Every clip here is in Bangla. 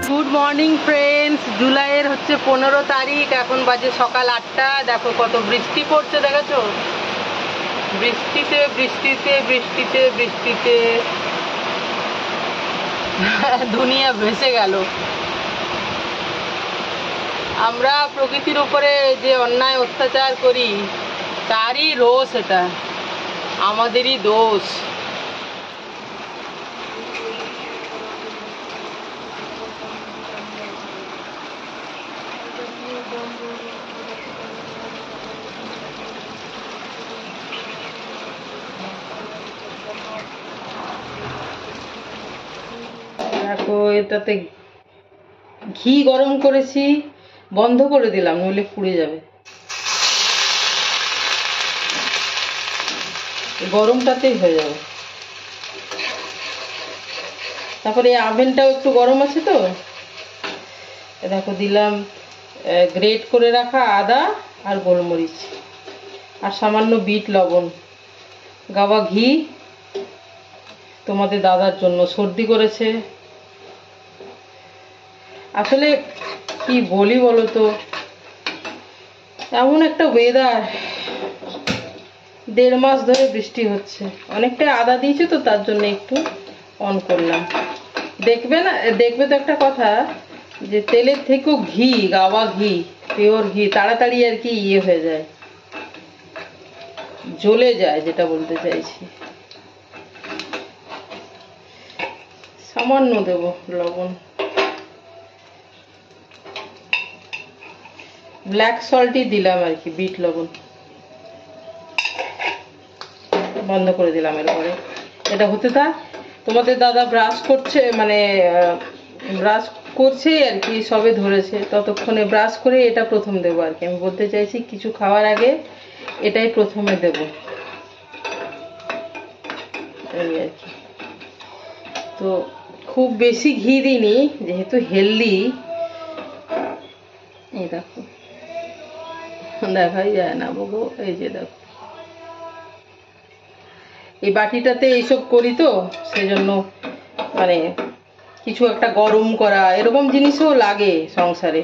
গুড মর্নিং ফ্রেন্ডস, জুলাইয়ের হচ্ছে 15 তারিখ, এখন বাজে সকাল 8টা। দেখো কত বৃষ্টি পড়ছে, দেখেছো? বৃষ্টিতে বৃষ্টিতে বৃষ্টিতে বৃষ্টিতে দুনিয়া ভেসে গেল। আমরা প্রকৃতির উপরে যে অন্যায় অত্যাচার করি তারই রোষ, এটা আমাদেরই দোষ। দেখো, এটাতে ঘি গরম করেছি, বন্ধ করে দিলাম নইলে পুড়ে যাবে। গরমটাতেই হয়ে যাবে। তারপরে এই আভেনটাও একটু গরম আছে তো, দেখো দিলাম গ্রেট করে রাখা আদা আর গোলমরিচ আর সামান্য বিট লবণ, গাওয়া ঘি তোমাদের দাদার জন্য, সর্দি করেছে। আসলে কি বলি বলো তো, এমন একটা ওয়েদার, 1.5 মাস ধরে বৃষ্টি হচ্ছে। অনেকটা আদা দিয়েছে তো তার জন্য একটু অন করলাম। দেখবে তো একটা কথা, যে তেলের থেকেও ঘি, গাওয়া ঘি, পিওর ঘি তাড়াতাড়ি আর কি হয়ে যায়, জ্বলে যায়, যেটা বলতে চাইছি। সামান্য দেব লবণ, ব্ল্যাক সল্টই দিলাম আর কি, বিট লবণ। বন্ধ করে দিলাম। এরপরে এটা হতে থাক। তোমাদের দাদা ব্রাশ করছে, মানে ব্রাশ করছে আর কি, সবে ধরেছে। ততক্ষণে ব্রাশ করে এটা প্রথম দেবো আর কি। আমি বলতে চাইছি কিছু খাওয়ার আগে এটাই প্রথমে দেব, এই আর কি। তো খুব বেশি ঘি দিইনি, যেহেতু হেলদি। এই দেখো, দেখাই যায় না বাবু, এই যে দেখো, এই বাটিটাতে এইসব করি তো সেই জন্য, মানে কিছু একটা গরম করা এরকম জিনিসও লাগে সংসারে।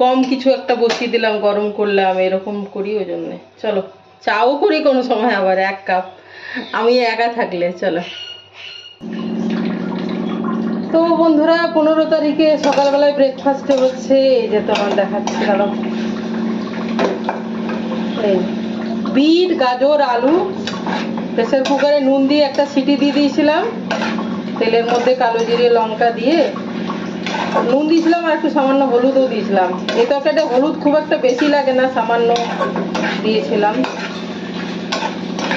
কম কিছু একটা বসিয়ে দিলাম, গরম করলাম, এরকম করি ওই জন্যে। চলো চাও করি কোনো সময়, আবার 1 কাপ আমি একা থাকলে। চলো তো বন্ধুরা, 15 তারিখে সকালবেলায় ব্রেকফাস্টে হচ্ছে এই যে তোমার দেখাচ্ছি, কারণ এই বিট, গাজর, আলু প্রেসার কুকারে নুন দিয়ে একটা সিটি দিয়ে দিয়েছিলাম। তেলের মধ্যে কালো জিরে লঙ্কা দিয়ে নুন দিয়েছিলাম, আর একটু সামান্য হলুদও দিয়েছিলাম। এই তরকারিটা হলুদ খুব একটা বেশি লাগে না, সামান্য দিয়েছিলাম।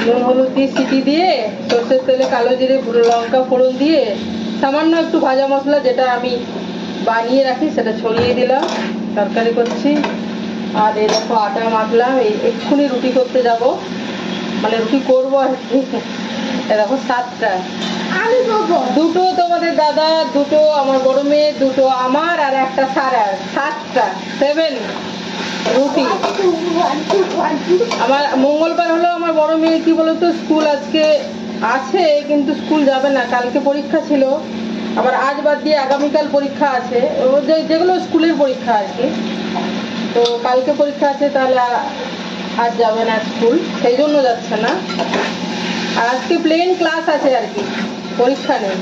নুন হলুদ দিয়ে সিটি দিয়ে সর্ষের তেলে কালো জিরে লঙ্কা ফোড়ন দিয়ে সামান্য একটু ভাজা মশলা, যেটা আমি বানিয়ে রাখি, সেটা ছড়িয়ে দিলাম। তরকারি করছি। আর এই দেখো আটা মাখলাম, এই এক্ষুনি রুটি করতে যাব, মানে রুটি করবো আর কি। দেখো 7টা, দুটো তোমাদের দাদা, দুটো আমার বড় মেয়ে, দুটো আমার, আর একটা সারার, 7টা 7 রুটি। আমার মঙ্গলবার হলো আমার বড় মেয়ে কি বলতো, স্কুল আজকে আছে কিন্তু স্কুল যাবে না, কালকে পরীক্ষা ছিল। আবার আজ বাদ দিয়ে আগামীকাল পরীক্ষা আছে, যেগুলো স্কুলের পরীক্ষা আর কি। তো কালকে পরীক্ষা আছে, তাহলে আজ যাবে না স্কুল, সেই জন্য যাচ্ছে না। আর আজকে প্লেন ক্লাস আছে আর কি, পরীক্ষা নেই।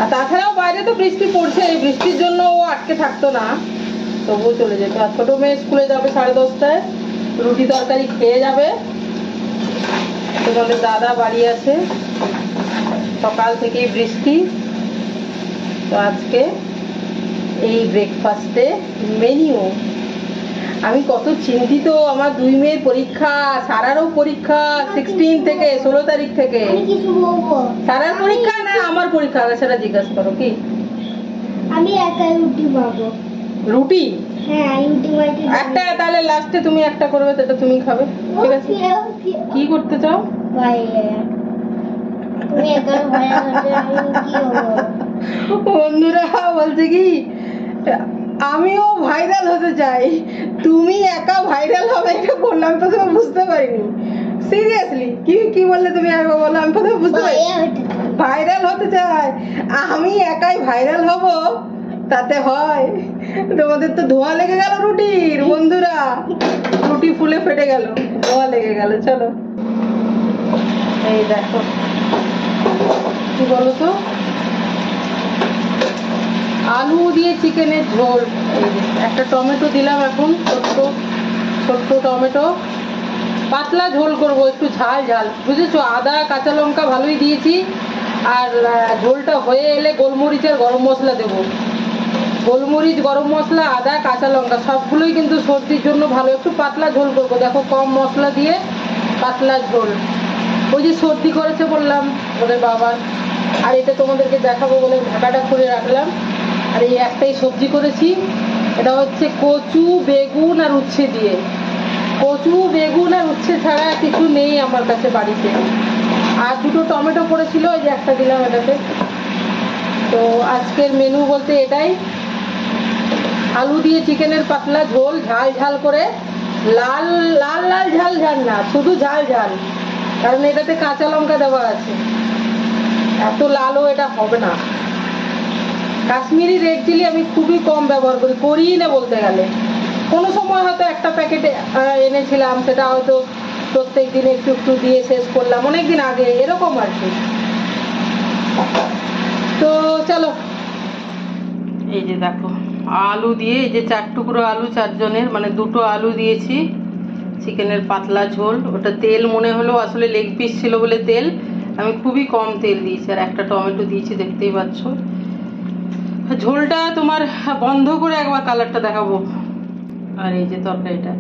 আর তাছাড়াও বাইরে তো বৃষ্টি পড়ছে, এই বৃষ্টির জন্য ও আটকে থাকতো না, তবুও চলে যেত। আর ছোট মেয়ে স্কুলে যাবে 10:30টায়, রুটি তরকারি খেয়ে যাবে। তোমাদের দাদা বাড়ি আছে, সকাল থেকেই বৃষ্টি। তো আজকে এই ব্রেকফাস্টে মেনিউ। আমি কত চিন্তিত, আমার 2 মেয়ের পরীক্ষা, সারারও পরীক্ষা 16 থেকে 16 তারিখ থেকে। সারার পরীক্ষা না আমার পরীক্ষা, সেটা জিজ্ঞাসা করো। কি আমি একাই রুটি পাবো? রুটি? হ্যাঁ, একটা, তাহলে লাস্টে তুমি একটা করবে, সেটা তুমি খাবে, ঠিক আছে? কি করতে চাও? বন্ধুরা বলছে কি, আমিও ভাইরাল হতে চাই, তুমি একা ভাইরাল হবে এটা বললাম তো, তুমি বুঝতে পারিনি। সিরিয়াসলি কি কি বললে তুমি? একবার বলো, আমি প্রথমে বুঝতে পারি। ভাইরাল হতে চায়, আমি একাই ভাইরাল হব তাতে হয়? তোমাদের তো ধোয়া লেগে গেল রুটির বন্ধুরা, রুটি ফুলে ফেটে গেল, ধোয়া লেগে গেল। চলো এই দেখো কি বলো তো, আলু দিয়ে চিকেনের ঝোল। এই যে একটা টমেটো দিলাম, এখন ছোট্ট ছোট্ট টমেটো, পাতলা ঝোল করবো, একটু ঝাল ঝাল, বুঝেছো? আদা কাঁচা লঙ্কা ভালোই দিয়েছি, আর ঝোলটা হয়ে এলে গোলমরিচ আর গরম মশলা দেবো। গোলমরিচ, গরম মশলা, আদা, কাঁচা লঙ্কা সবগুলোই কিন্তু সর্দির জন্য ভালো। একটু পাতলা ঝোল করবো, দেখো কম মশলা দিয়ে পাতলা ঝোল। ওই যে সর্দি করেছে বললাম ওদের বাবার, আর এটা তোমাদেরকে দেখাবো বলে ঢাকাটা খুলে রাখলাম। আর এই একটাই সবজি করেছি, এটা হচ্ছে কচু, বেগুন আর উচ্ছে দিয়ে। কচু, বেগুন আর উচ্ছে ছাড়া কিছু নেই আমার কাছে বাড়িতে। আর দুটো টমেটো পড়েছিল, ওই যে একটা দিলাম এটাতে। তো আজকের মেনু বলতে এটাই, আলু দিয়ে চিকেনের পাতলা ঝোল, ঝাল ঝাল করে, লাল লাল লাল ঝাল ঝাল না, শুধু ঝাল ঝাল, কারণ এটাতে কাঁচা লঙ্কা দেওয়া আছে, এত লালও এটা হবে না। কাশ্মীরি রেড চিলি আমি খুবই কম ব্যবহার করি না বলতে গেলে। কোনো সময় হয়তো একটা প্যাকেটে এনেছিলাম, সেটা হয়তো প্রত্যেক দিন একটু একটু দিয়ে শেষ করলাম, অনেকদিন আগে, এরকম আর কি। তো চলো, এই যে দেখো আলু দিয়ে, এই যে 4 টুকরো আলু, 4 জনের, মানে 2টো আলু দিয়েছি, চিকেনের পাতলা ঝোল। ওটা তেল মনে হলো, আসলে লেগ পিস ছিল বলে তেল, আমি খুবই কম তেল দিয়েছি। আর একটা টমেটো দিয়েছি, দেখতেই পাচ্ছ। ঝোলটা তোমার বন্ধ করে একবার কালারটা দেখাবো। আর এই যে তরকারিটা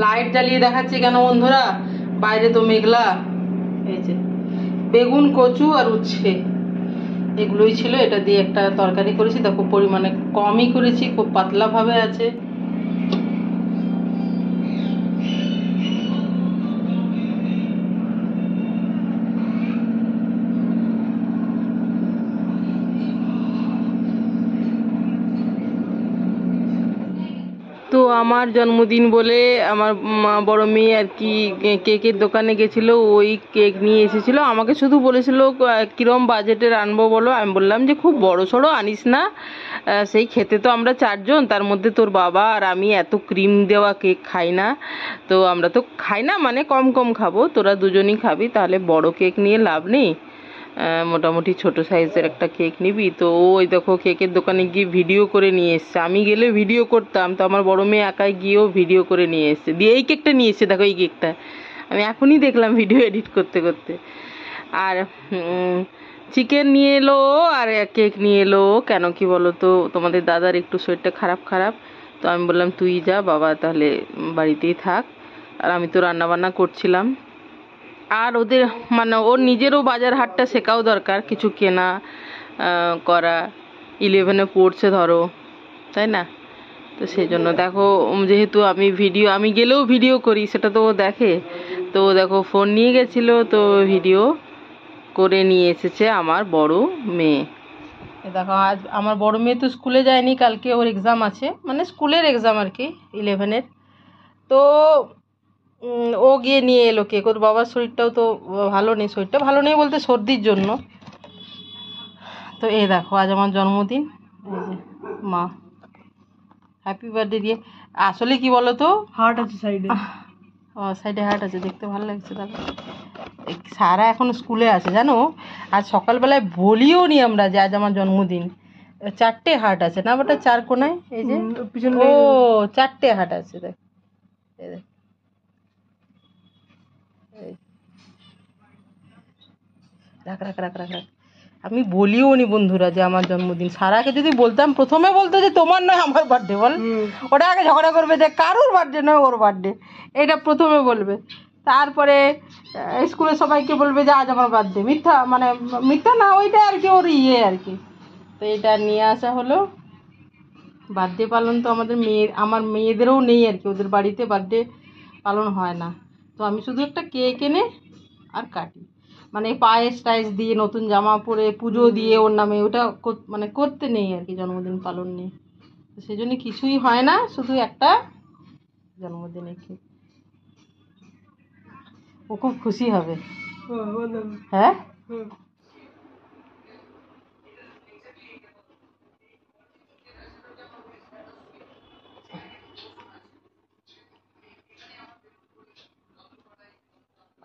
লাইট জ্বালিয়ে দেখাচ্ছি কেন বন্ধুরা, বাইরে তো মেঘলা। এই যে বেগুন, কচু আর উচ্ছে, এগুলোই ছিল। এটা দিয়ে একটা তরকারি করেছি, দেখো পরিমাণে কমই করেছি, খুব পাতলা ভাবে আছে। তো আমার জন্মদিন বলে আমার বড় মেয়ে আর কি কেকের দোকানে গেছিল, ওই কেক নিয়ে এসেছিল। আমাকে শুধু বলেছিল কিরম বাজেটের আনবো বলো। আমি বললাম যে খুব বড় সড়ো আনিস না, সেই খেতে তো আমরা 4 জন, তার মধ্যে তোর বাবা আর আমি এত ক্রিম দেওয়া কেক খাই না, তো আমরা তো খাই না, মানে কম কম খাবো, তোরা দুজনই খাবি, তাহলে বড় কেক নিয়ে লাভ নেই, মোটামুটি ছোট সাইজের একটা কেক নিবি। তো ওই দেখো কেকের দোকানে গিয়ে ভিডিও করে নিয়ে এসছে। আমি গেলে ভিডিও করতাম, তো আমার বড় মেয়ে একাই গিয়েও ভিডিও করে নিয়ে এসছে, দিয়ে এই কেকটা নিয়ে এসছে। দেখো এই কেকটা আমি এখনই দেখলাম ভিডিও এডিট করতে করতে। আর চিকেন নিয়ে এলো আর কেক নিয়ে এলো। কেন কি বলো তো, তোমাদের দাদার একটু শরীরটা খারাপ খারাপ, তো আমি বললাম তুই যা বাবা, তাহলে বাড়িতেই থাক, আর আমি তো রান্না বান্না করছিলাম। আর ওদের মানে ওর নিজেরও বাজার হাটটা শেখাও দরকার, কিছু কেনা করা, 11-এ পড়ছে ধরো, তাই না? তো সেই জন্য দেখো, যেহেতু আমি গেলেও ভিডিও করি, সেটা তো ও দেখে। তো দেখো ফোন নিয়ে গেছিলো, তো ভিডিও করে নিয়ে এসেছে আমার বড় মেয়ে। দেখো আজ আমার বড় মেয়ে তো স্কুলে যায়নি, কালকে ওর এক্সাম আছে, মানে স্কুলের এক্সাম আর কি, 11-এর। তো ও গিয়ে নিয়ে এলো কেক। ওর বাবার শরীরটাও তো ভালো নেই, শরীরটা ভালো নেই বলতে সর্দির জন্য। তো এই দেখো আজ আমার জন্মদিন, এই যে মা হ্যাপি বার্থডে দিয়ে। আসলে কি বলো তো, হার্ট আছে সাইডে। ও সাইডে হার্ট আছে, দেখতে ভালো লাগছে। দেখো সারা এখন স্কুলে আছে জানো, আজ সকালবেলায় বলিও নি আমরা যে আজ আমার জন্মদিন। 4টে হার্ট আছে না বেটা, 4 কোনায়, এই যে পিছনে ও 4টে হার্ট আছে। দেখ এই দেখ, রাখ রাখ রাখ রাখ রাখ। আমি বলিও নি বন্ধুরা যে আমার জন্মদিন। সারাকে যদি বলতাম, প্রথমে বলতো যে তোমার নয় আমার বার্থডে, বল ওটা আগে ঝগড়া করবে যে কারোর বার্থডে নয় ওর বার্থডে, এটা প্রথমে বলবে। তারপরে স্কুলে সবাইকে বলবে যে আজ আমার বার্থডে। মিথ্যা, মানে মিথ্যা না, ওইটা আর কি ওর ইয়ে আর কি। তো এটা নিয়ে আসা হলো। বার্থডে পালন তো আমার মেয়েদেরও নেই আর কি, ওদের বাড়িতে বার্থডে পালন হয় না। তো আমি শুধু একটা কেক এনে আর কাটি, মানে পায়েস টায়েস দিয়ে, নতুন জামা পরে, পুজো দিয়ে ওর নামে, ওটা মানে করতে নেই আর কি, জন্মদিন পালন নেই। তো সেই জন্য কিছুই হয় না, শুধু একটা জন্মদিনে কেক। ও খুব খুশি হবে, হ্যাঁ।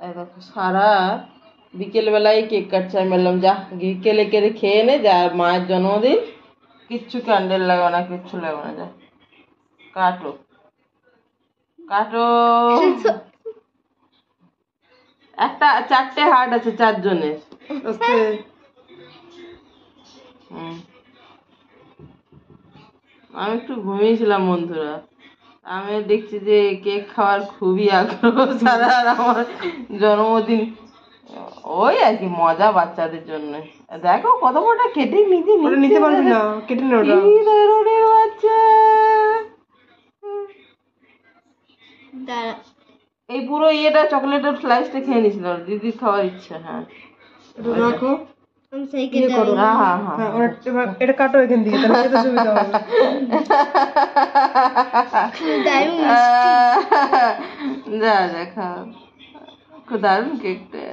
এই দেখো সারা বিকেলবেলায় কেক কাটছে। আমি বললাম যা বিকেলে কেড়ে খেয়ে নে, যা মায়ের জন্মদিন, কিচ্ছু ক্যান্ডেল লাগাও না, কিচ্ছু লাগাও না, যা কাটো কাটো। একটা 4টে হার্ট আছে 4 জনের। ওকে আমি একটু ঘুমিয়েছিলাম বন্ধুরা, আমি দেখছি যে কেক খাওয়ার খুবই আগ্রহ সারা, আর আমার জন্মদিন ওই আর কি মজা বাচ্চাদের জন্য। দেখো কত বড়টা কেটে নিজে নিতে পারবি না, কেটে নে ওটা। কি ধরনের বাচ্চা! এই পুরো ইয়েটা চকলেটের স্লাইসটা খেয়ে নিছিল, দিদির খাওয়ার ইচ্ছা। হ্যাঁ রাখো, এটা কাটো এখান থেকে, তাহলে খেতে সুবিধা হবে। যা যা খাও, খুব দারুণ কেকটা।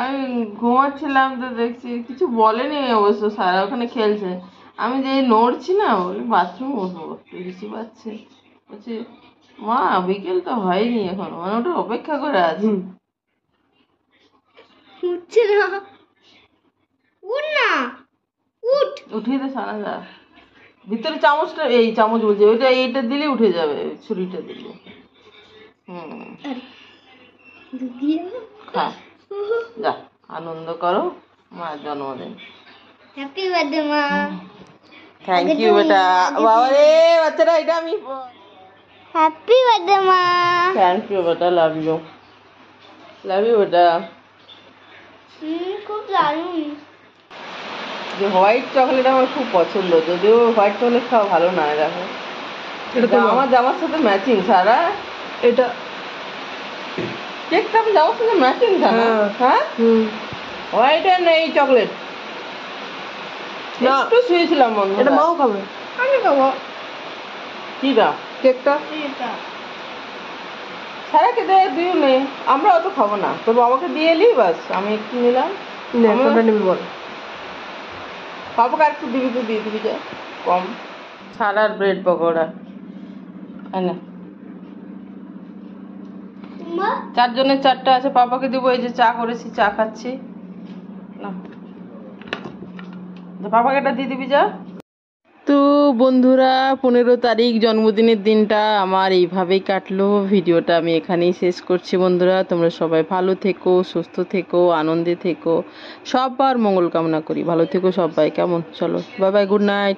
আমি ঘুমাচ্ছিলাম তো দেখছি, কিছু বলেনি অবশ্য, সারা ওখানে খেলছে। আমি যে নড়ছি না, বলি বাথরুম বসবো, কিছু পাচ্ছে, বলছি মা বিকেল তো হয়নি এখন, মানে ওটা অপেক্ষা করে আছি। উঠছে না, উঠ না, উঠ, উঠিয়ে দে সারা, যা ভিতরে চামচটা, এই চামচ বলছে ওইটা, এইটা দিলে উঠে যাবে, ছুরিটা দিলে। খা, যা আনন্দ করো, মায়ের জন্মদিন। হ্যাপি বার্থডে মা। থ্যাংক ইউ বেটা। বাবা রে বাচ্চারা, এটা আমি হ্যাপি বার্থডে মা। থ্যাংক ইউ বেটা, লাভ ইউ, লাভ ইউ বেটা। খুব দারুণ। যে হোয়াইট চকলেট আমার খুব পছন্দ, যদিও হোয়াইট চকলেট খাওয়া ভালো না। দেখো এটা তো আমার জামার সাথে ম্যাচিং সারা, এটা কেকটা আমার জামার সাথে ম্যাচিং থাকে। হ্যাঁ হোয়াইট আর এই চকলেট একটু শুয়েছিলাম মনে, এটা মাও খাবে, আমি খাবো। কিটা কেকটা সারা খেতে দিও নে, আমরা অত খাবো না, তোর বাবাকে দিয়ে এলি বাস, আমি একটু নিলাম। নিবি বল, বাবাকে আর একটু দিবি তো দিয়ে দিবি, যা কম। সারার ব্রেড পকোড়া না, 4 জনের 4টা আছে, পাপাকে দিব। এই যে চা করেছি, চা খাচ্ছি না, পাপাকে এটা দিয়ে দিবি যা। তো বন্ধুরা 15 তারিখ জন্মদিনের দিনটা আমার এইভাবেই কাটলো। ভিডিওটা আমি এখানেই শেষ করছি বন্ধুরা। তোমরা সবাই ভালো থেকো, সুস্থ থেকো, আনন্দে থেকো, সবার মঙ্গল কামনা করি। ভালো থেকো সবাই, কেমন? চলো বাই বাই, গুড নাইট।